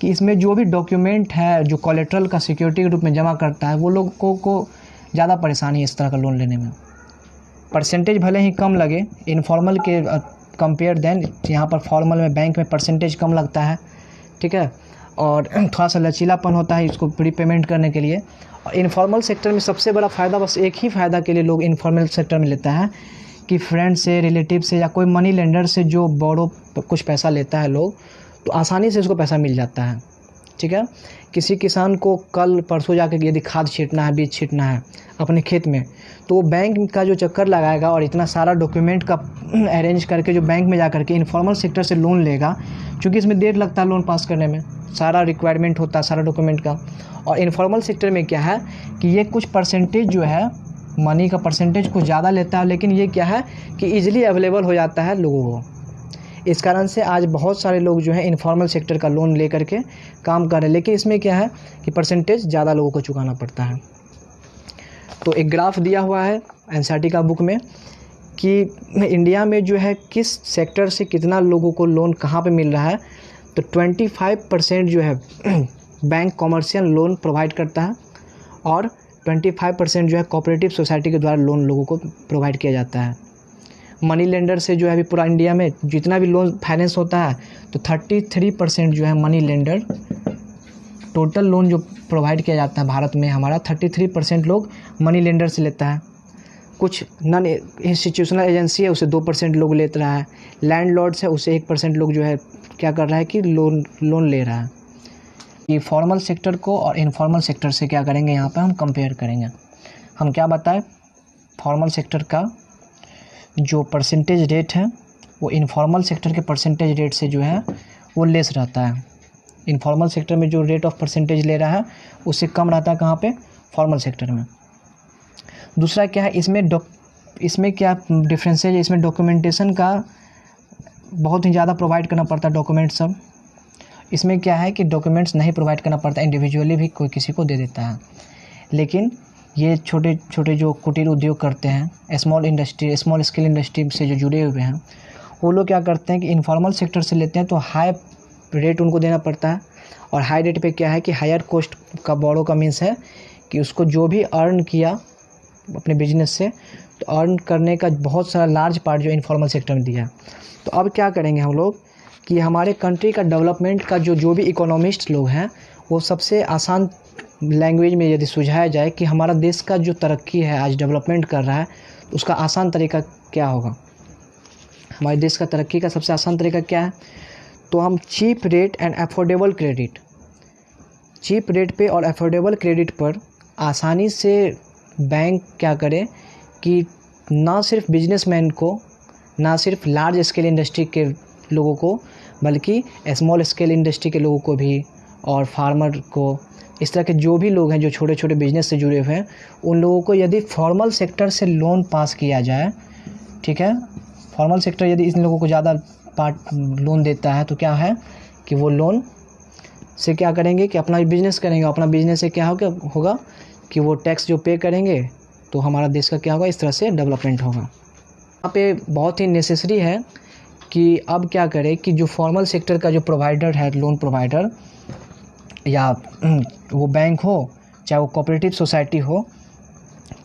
कि इसमें जो भी डॉक्यूमेंट है जो कोलेट्रल का सिक्योरिटी के रूप में जमा करता है, वो लोगों को ज़्यादा परेशानी है इस तरह का लोन लेने में। परसेंटेज भले ही कम लगे इनफॉर्मल के कंपेयर देन, यहाँ पर फॉर्मल में बैंक में परसेंटेज कम लगता है, ठीक है, और थोड़ा सा लचीलापन होता है इसको प्रीपेमेंट करने के लिए। और इनफॉर्मल सेक्टर में सबसे बड़ा फ़ायदा, बस एक ही फ़ायदा के लिए लोग इनफॉर्मल सेक्टर में लेता है कि फ्रेंड से, रिलेटिव से या कोई मनी लेंडर से जो बोरो कुछ पैसा लेता है लोग, तो आसानी से उसको पैसा मिल जाता है, ठीक है। किसी किसान को कल परसों जाकर यदि खाद छींटना है, बीज छींटना है अपने खेत में, तो वो बैंक का जो चक्कर लगाएगा और इतना सारा डॉक्यूमेंट का अरेंज करके जो बैंक में जा करके इनफॉर्मल सेक्टर से लोन लेगा, क्योंकि इसमें देर लगता है लोन पास करने में, सारा रिक्वायरमेंट होता है सारा डॉक्यूमेंट का। और इनफॉर्मल सेक्टर में क्या है कि ये कुछ परसेंटेज जो है मनी का परसेंटेज कुछ ज़्यादा लेता है, लेकिन ये क्या है कि ईजिली अवेलेबल हो जाता है लोगों को। इस कारण से आज बहुत सारे लोग जो है इनफॉर्मल सेक्टर का लोन ले करके काम कर रहे हैं, लेकिन इसमें क्या है कि परसेंटेज ज़्यादा लोगों को चुकाना पड़ता है। तो एक ग्राफ दिया हुआ है एनसीईआरटी का बुक में कि इंडिया में जो है किस सेक्टर से कितना लोगों को लोन कहाँ पे मिल रहा है। तो 25% जो है बैंक कॉमर्शियल लोन प्रोवाइड करता है और 25% जो है कोऑपरेटिव सोसाइटी के द्वारा लोन लोगों को प्रोवाइड किया जाता है। मनी लेंडर से जो है अभी पूरा इंडिया में जितना भी लोन फाइनेंस होता है तो 33% जो है मनी लेंडर, टोटल लोन जो प्रोवाइड किया जाता है भारत में हमारा 33% लोग मनी लेंडर से लेता है। कुछ नॉन इंस्टीट्यूशनल एजेंसी है उसे 2% लोग लेता रहा है। लैंडलॉर्ड्स है उसे 1% लोग जो है क्या कर रहा है कि लोन ले रहा है। ये फॉर्मल सेक्टर को और इनफॉर्मल सेक्टर से क्या करेंगे, यहाँ पे हम कंपेयर करेंगे। हम क्या बताएं, फॉर्मल सेक्टर का जो परसेंटेज रेट है वो इनफॉर्मल सेक्टर के परसेंटेज रेट से जो है वो लेस रहता है। इनफॉर्मल सेक्टर में जो रेट ऑफ परसेंटेज ले रहा है उससे कम रहता है कहाँ पे, फॉर्मल सेक्टर में। दूसरा क्या है, इसमें क्या डिफरेंस है, इसमें डॉक्यूमेंटेशन का बहुत ही ज़्यादा प्रोवाइड करना पड़ता है डॉक्यूमेंट सब। इसमें क्या है कि डॉक्यूमेंट्स नहीं प्रोवाइड करना पड़ता, इंडिविजुअली भी कोई किसी को दे देता है। लेकिन ये छोटे छोटे जो कुटीर उद्योग करते हैं, स्मॉल स्केल इंडस्ट्री से जो जुड़े हुए हैं, वो लोग क्या करते हैं कि इनफॉर्मल सेक्टर से लेते हैं तो हाई रेट उनको देना पड़ता है। और हाई रेट पे क्या है कि हायर कॉस्ट का बोरो का मीन्स है कि उसको जो भी अर्न किया अपने बिजनेस से, तो अर्न करने का बहुत सारा लार्ज पार्ट जो इनफॉर्मल सेक्टर में दिया। तो अब क्या करेंगे हम लोग कि हमारे कंट्री का डेवलपमेंट का जो भी इकोनॉमिस्ट लोग हैं, वो सबसे आसान लैंग्वेज में यदि सुझाया जाए कि हमारा देश का जो तरक्की है आज डेवलपमेंट कर रहा है, तो उसका आसान तरीका क्या होगा, हमारे देश का तरक्की का सबसे आसान तरीका क्या है, तो हम cheap rate and affordable credit, cheap rate पे और अफोर्डेबल क्रेडिट पर आसानी से बैंक क्या करे कि ना सिर्फ बिजनेसमैन को, ना सिर्फ लार्ज स्केल इंडस्ट्री के लोगों को, बल्कि स्मॉल स्केल इंडस्ट्री के लोगों को भी और फार्मर को, इस तरह के जो भी लोग हैं जो छोटे छोटे बिजनेस से जुड़े हुए हैं, उन लोगों को यदि फॉर्मल सेक्टर से लोन पास किया जाए, ठीक है, फॉर्मल सेक्टर यदि इन लोगों को ज़्यादा पार्ट लोन देता है तो क्या है कि वो लोन से क्या करेंगे कि अपना बिजनेस करेंगे। अपना बिजनेस से क्या होगा कि वो टैक्स जो पे करेंगे तो हमारा देश का क्या होगा, इस तरह से डेवलपमेंट होगा। यहाँ पे बहुत ही नेसेसरी है कि अब क्या करें कि जो फॉर्मल सेक्टर का जो प्रोवाइडर है, लोन प्रोवाइडर, या वो बैंक हो चाहे वो कोऑपरेटिव सोसाइटी हो,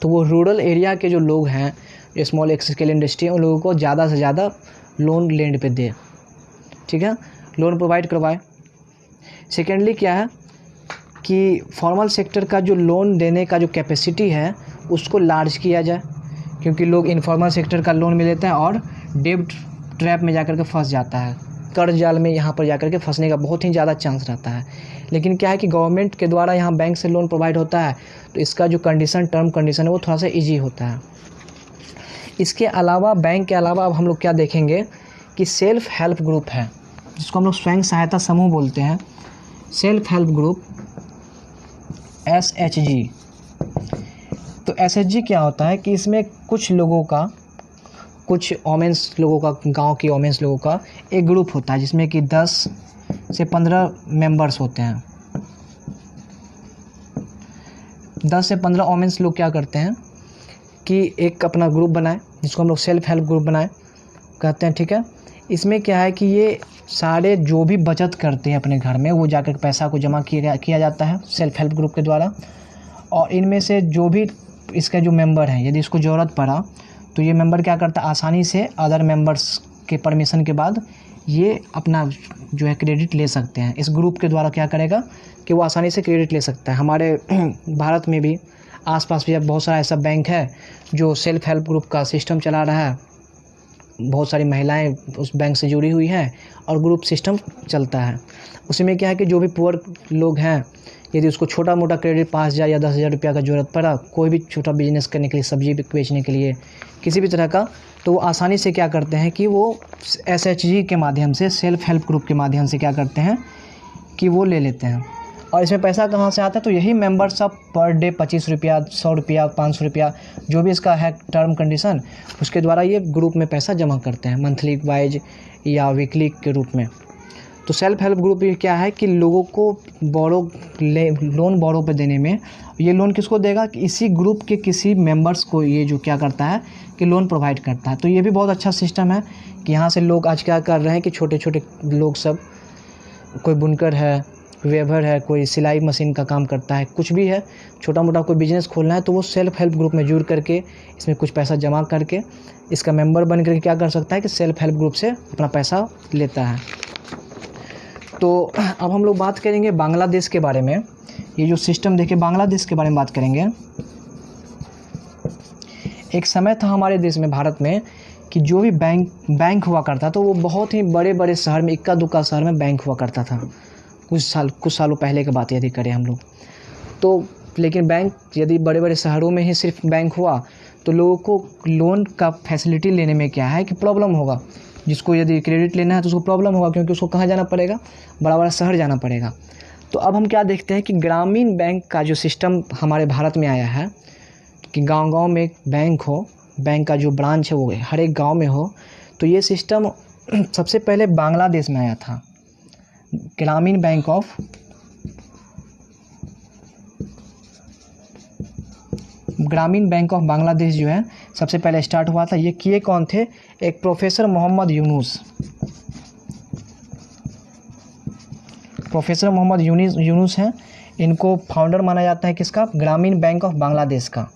तो वो रूरल एरिया के जो लोग हैं, जो स्मॉल स्केल इंडस्ट्री है, उन लोगों को ज़्यादा से ज़्यादा लोन लैंड पे दे, ठीक है, लोन प्रोवाइड करवाए। सेकेंडली क्या है कि फॉर्मल सेक्टर का जो लोन देने का जो कैपेसिटी है उसको लार्ज किया जाए, क्योंकि लोग इनफॉर्मल सेक्टर का लोन मिल लेते हैं और डेब्ट ट्रैप में जाकर के फंस जाता है, कर्ज जाल में यहाँ पर जाकर के फंसने का बहुत ही ज़्यादा चांस रहता है। लेकिन क्या है कि गवर्नमेंट के द्वारा यहाँ बैंक से लोन प्रोवाइड होता है तो इसका जो टर्म कंडीशन है वो थोड़ा सा ईजी होता है। इसके अलावा बैंक के अलावा अब हम लोग क्या देखेंगे कि सेल्फ हेल्प ग्रुप है, जिसको हम लोग स्वयं सहायता समूह बोलते हैं, सेल्फ हेल्प ग्रुप SHG। तो SHG क्या होता है कि इसमें कुछ लोगों का, कुछ वोमेंस लोगों का, गांव की वोमेंस लोगों का एक ग्रुप होता है जिसमें कि 10 से 15 मेंबर्स होते हैं। 10 से 15 वोमेंस लोग क्या करते हैं कि एक अपना ग्रुप बनाए, जिसको हम लोग सेल्फ हेल्प ग्रुप बनाए कहते हैं, ठीक है। इसमें क्या है कि ये सारे जो भी बचत करते हैं अपने घर में, वो जाकर पैसा को जमा किया जाता है सेल्फ हेल्प ग्रुप के द्वारा। और इनमें से जो भी इसका जो मेंबर है, यदि इसको ज़रूरत पड़ा तो ये मेंबर क्या करता है, आसानी से अदर मेंबर्स के परमिशन के बाद ये अपना जो है क्रेडिट ले सकते हैं। इस ग्रुप के द्वारा क्या करेगा कि वो आसानी से क्रेडिट ले सकता है। हमारे भारत में भी आसपास भी बहुत सारा ऐसा बैंक है जो सेल्फ हेल्प ग्रुप का सिस्टम चला रहा है। बहुत सारी महिलाएं उस बैंक से जुड़ी हुई हैं और ग्रुप सिस्टम चलता है। उसमें क्या है कि जो भी पुअर लोग हैं, यदि उसको छोटा मोटा क्रेडिट 5,000 या 10,000 रुपया का ज़रूरत पड़ा, कोई भी छोटा बिजनेस करने के लिए, सब्जी बेचने के लिए, किसी भी तरह का, तो वो आसानी से क्या करते हैं कि वो SHG के माध्यम से, सेल्फ हेल्प ग्रुप के माध्यम से क्या करते हैं कि वो ले लेते हैं। और इसमें पैसा कहाँ से आता है, तो यही मेंबर सब पर डे 25 रुपया, 100 रुपया, 500 रुपया, जो भी इसका है टर्म कंडीशन, उसके द्वारा ये ग्रुप में पैसा जमा करते हैं मंथली वाइज या वीकली के रूप में। तो सेल्फ हेल्प ग्रुप क्या है कि लोगों को लोन बोरो पे देने में, ये लोन किसको देगा कि इसी ग्रुप के किसी मेंबर्स को ये जो क्या करता है कि लोन प्रोवाइड करता है। तो ये भी बहुत अच्छा सिस्टम है कि यहाँ से लोग आज क्या कर रहे हैं कि छोटे छोटे लोग सब, कोई बुनकर है, वेबर है, कोई सिलाई मशीन का काम करता है, कुछ भी है, छोटा मोटा कोई बिजनेस खोलना है तो वो सेल्फ हेल्प ग्रुप में जुड़ करके इसमें कुछ पैसा जमा करके इसका मेंबर बन करके क्या कर सकता है कि सेल्फ हेल्प ग्रुप से अपना पैसा लेता है। तो अब हम लोग बात करेंगे बांग्लादेश के बारे में। ये जो सिस्टम देखिए, बांग्लादेश के बारे में बात करेंगे। एक समय था हमारे देश में, भारत में, कि जो भी बैंक हुआ करता तो वो बहुत ही बड़े बड़े शहर में, इक्का दुक्का शहर में बैंक हुआ करता था। कुछ सालों पहले की बात यदि करें हम लोग तो, लेकिन बैंक यदि बड़े बड़े शहरों में ही सिर्फ बैंक हुआ तो लोगों को लोन का फैसिलिटी लेने में क्या है कि प्रॉब्लम होगा। जिसको यदि क्रेडिट लेना है तो उसको प्रॉब्लम होगा, क्योंकि उसको कहाँ जाना पड़ेगा, बड़ा बड़ा शहर जाना पड़ेगा। तो अब हम क्या देखते हैं कि ग्रामीण बैंक का जो सिस्टम हमारे भारत में आया है कि गांव-गांव में एक बैंक हो, बैंक का जो ब्रांच है वो हर एक गांव में हो। तो ये सिस्टम सबसे पहले बांग्लादेश में आया था। ग्रामीण बैंक ऑफ बांग्लादेश जो है सबसे पहले स्टार्ट हुआ था। ये किए कौन थे? एक प्रोफेसर मोहम्मद यूनुस। प्रोफेसर मोहम्मद यूनुस हैं, इनको फाउंडर माना जाता है किसका? ग्रामीण बैंक ऑफ बांग्लादेश का।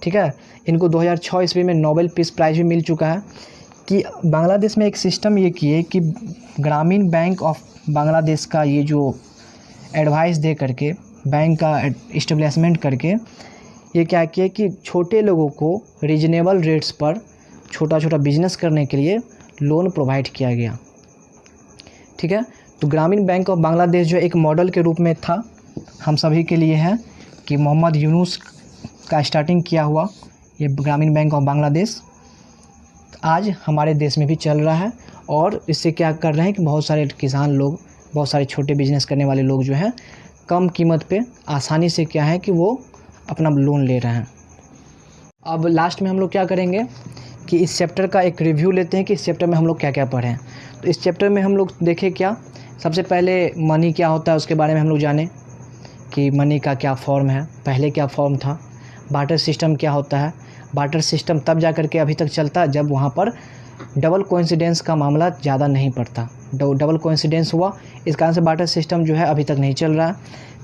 ठीक है, इनको 2006 ईस्वी में नोबेल पीस प्राइज़ भी मिल चुका है। कि बांग्लादेश में एक सिस्टम ये किए कि ग्रामीण बैंक ऑफ बांग्लादेश का ये जो एडवाइस दे करके, बैंक का इस्टेब्लिशमेंट करके, ये क्या किया कि छोटे लोगों को रीजनेबल रेट्स पर छोटा छोटा बिजनेस करने के लिए लोन प्रोवाइड किया गया। ठीक है, तो ग्रामीण बैंक ऑफ बांग्लादेश जो एक मॉडल के रूप में था हम सभी के लिए है कि मोहम्मद यूनुस का स्टार्टिंग किया हुआ ये ग्रामीण बैंक ऑफ बांग्लादेश आज हमारे देश में भी चल रहा है। और इससे क्या कर रहे हैं कि बहुत सारे किसान लोग, बहुत सारे छोटे बिजनेस करने वाले लोग जो हैं कम कीमत पे आसानी से क्या है कि वो अपना लोन ले रहे हैं। अब लास्ट में हम लोग क्या करेंगे कि इस चैप्टर का एक रिव्यू लेते हैं कि इस चैप्टर में हम लोग क्या क्या पढ़ें। तो इस चैप्टर में हम लोग देखें क्या, सबसे पहले मनी क्या होता है उसके बारे में हम लोग जाने कि मनी का क्या फॉर्म है, पहले क्या फॉर्म था। बार्टर सिस्टम क्या होता है, बार्टर सिस्टम तब जा कर के अभी तक चलता है जब वहाँ पर डबल कोइंसिडेंस का मामला ज़्यादा नहीं पड़ता। डबल कोइंसिडेंस हुआ, इस कारण से बार्टर सिस्टम जो है अभी तक नहीं चल रहा है।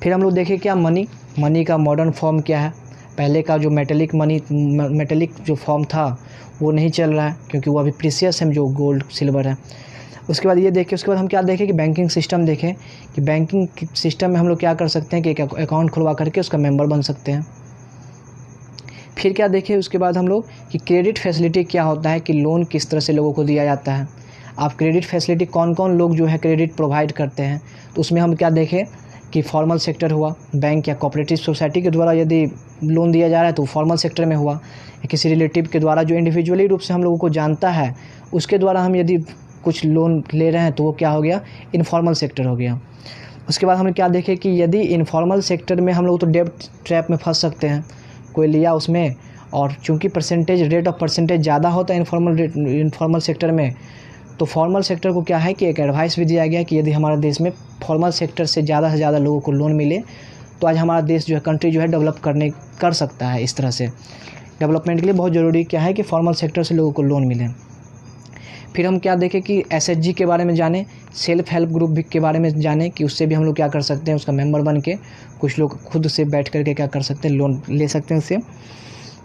फिर हम लोग देखें क्या मनी का मॉडर्न फॉर्म क्या है। पहले का जो मेटेलिक जो फॉर्म था वो नहीं चल रहा है क्योंकि वो अभी प्रीशियस है, जो गोल्ड सिल्वर है। उसके बाद ये देखें, उसके बाद हम क्या देखें कि बैंकिंग सिस्टम देखें कि बैंकिंग सिस्टम में हम लोग क्या कर सकते हैं कि एक अकाउंट खुलवा करके उसका मेंबर बन सकते हैं। फिर क्या देखें उसके बाद हम लोग कि क्रेडिट फैसिलिटी क्या होता है, कि लोन किस तरह से लोगों को दिया जाता है। आप क्रेडिट फैसिलिटी कौन कौन लोग जो है क्रेडिट प्रोवाइड करते हैं, तो उसमें हम क्या देखें कि फॉर्मल सेक्टर हुआ, बैंक या कोऑपरेटिव सोसाइटी के द्वारा यदि लोन दिया जा रहा है तो फॉर्मल सेक्टर में हुआ, या किसी रिलेटिव के द्वारा जो इंडिविजुअली रूप से हम लोगों को जानता है उसके द्वारा हम यदि कुछ लोन ले रहे हैं तो वो क्या हो गया, इनफॉर्मल सेक्टर हो गया। उसके बाद हम क्या देखें कि यदि इनफॉर्मल सेक्टर में हम लोग तो डेब्ट ट्रैप में फंस सकते हैं, कोई लिया उसमें, और चूंकि रेट ऑफ परसेंटेज ज़्यादा होता है इनफॉर्मल सेक्टर में, तो फॉर्मल सेक्टर को क्या है कि एक एडवाइस भी दिया गया कि यदि हमारे देश में फॉर्मल सेक्टर से ज़्यादा लोगों को लोन मिले तो आज हमारा देश जो है, कंट्री जो है डेवलप कर सकता है। इस तरह से डेवलपमेंट के लिए बहुत ज़रूरी क्या है कि फॉर्मल सेक्टर से लोगों को लोन मिले। फिर हम क्या देखें कि SHG के बारे में जाने, सेल्फ हेल्प ग्रुप भी के बारे में जाने कि उससे भी हम लोग क्या कर सकते हैं, उसका मेंबर बन के कुछ लोग खुद से बैठ करके क्या कर सकते हैं, लोन ले सकते हैं उससे।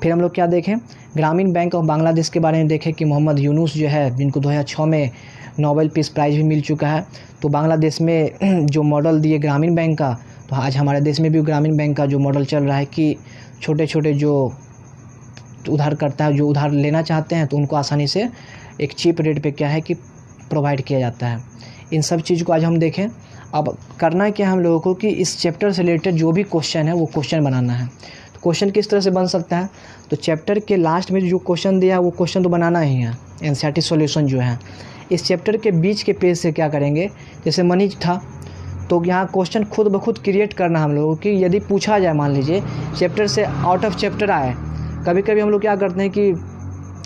फिर हम लोग क्या देखें, ग्रामीण बैंक ऑफ बांग्लादेश के बारे में देखें कि मोहम्मद यूनुस जो है, जिनको 2006 में नोबेल पीस प्राइज़ भी मिल चुका है, तो बांग्लादेश में जो मॉडल दिए ग्रामीण बैंक का, तो आज हमारे देश में भी ग्रामीण बैंक का जो मॉडल चल रहा है कि छोटे छोटे जो उधार करता है, जो उधार लेना चाहते हैं तो उनको आसानी से एक चीप रेट पे क्या है कि प्रोवाइड किया जाता है। इन सब चीज़ को आज हम देखें। अब करना है क्या हम लोगों को कि इस चैप्टर से रिलेटेड जो भी क्वेश्चन है वो क्वेश्चन बनाना है। तो क्वेश्चन किस तरह से बन सकता है, तो चैप्टर के लास्ट में जो क्वेश्चन दिया है वो क्वेश्चन तो बनाना ही है, NCERT सॉल्यूशन जो है। इस चैप्टर के बीच के पेज से क्या करेंगे, जैसे मनी था तो यहाँ क्वेश्चन खुद ब खुद क्रिएट करना हम लोगों की। यदि पूछा जाए, मान लीजिए चैप्टर से आउट ऑफ चैप्टर आए, कभी कभी हम लोग क्या करते हैं कि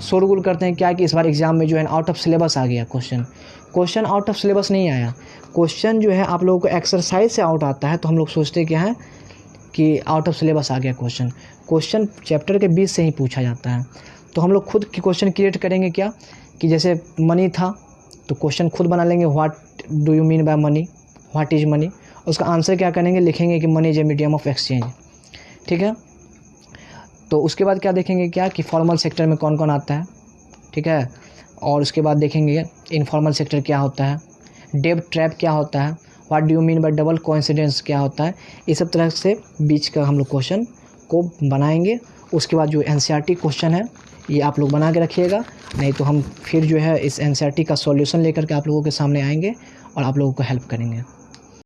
शोरगुल करते हैं क्या कि इस बार एग्जाम में जो है आउट ऑफ सिलेबस आ गया क्वेश्चन आउट ऑफ सिलेबस नहीं आया। क्वेश्चन जो है आप लोगों को एक्सरसाइज से आउट आता है तो हम लोग सोचते क्या है कि आउट ऑफ सिलेबस आ गया क्वेश्चन चैप्टर के बीच से ही पूछा जाता है। तो हम लोग खुद क्वेश्चन क्रिएट करेंगे क्या कि जैसे मनी था तो क्वेश्चन खुद बना लेंगे, what do you mean bye money, what is money. उसका आंसर क्या करेंगे, लिखेंगे कि money is a medium of exchange. ठीक है, तो उसके बाद क्या देखेंगे क्या कि फॉर्मल सेक्टर में कौन कौन आता है। ठीक है, और उसके बाद देखेंगे इनफॉर्मल सेक्टर क्या होता है, डेब्ट ट्रैप क्या होता है, what do you mean bye double coincidence क्या होता है। ये सब तरह से बीच का हम लोग क्वेश्चन को बनाएंगे। उसके बाद जो एनसीईआरटी क्वेश्चन है ये आप लोग बना के रखिएगा, नहीं तो हम फिर जो है इस एनसीईआरटी का सॉल्यूशन लेकर के आप लोगों के सामने आएंगे और आप लोगों को हेल्प करेंगे।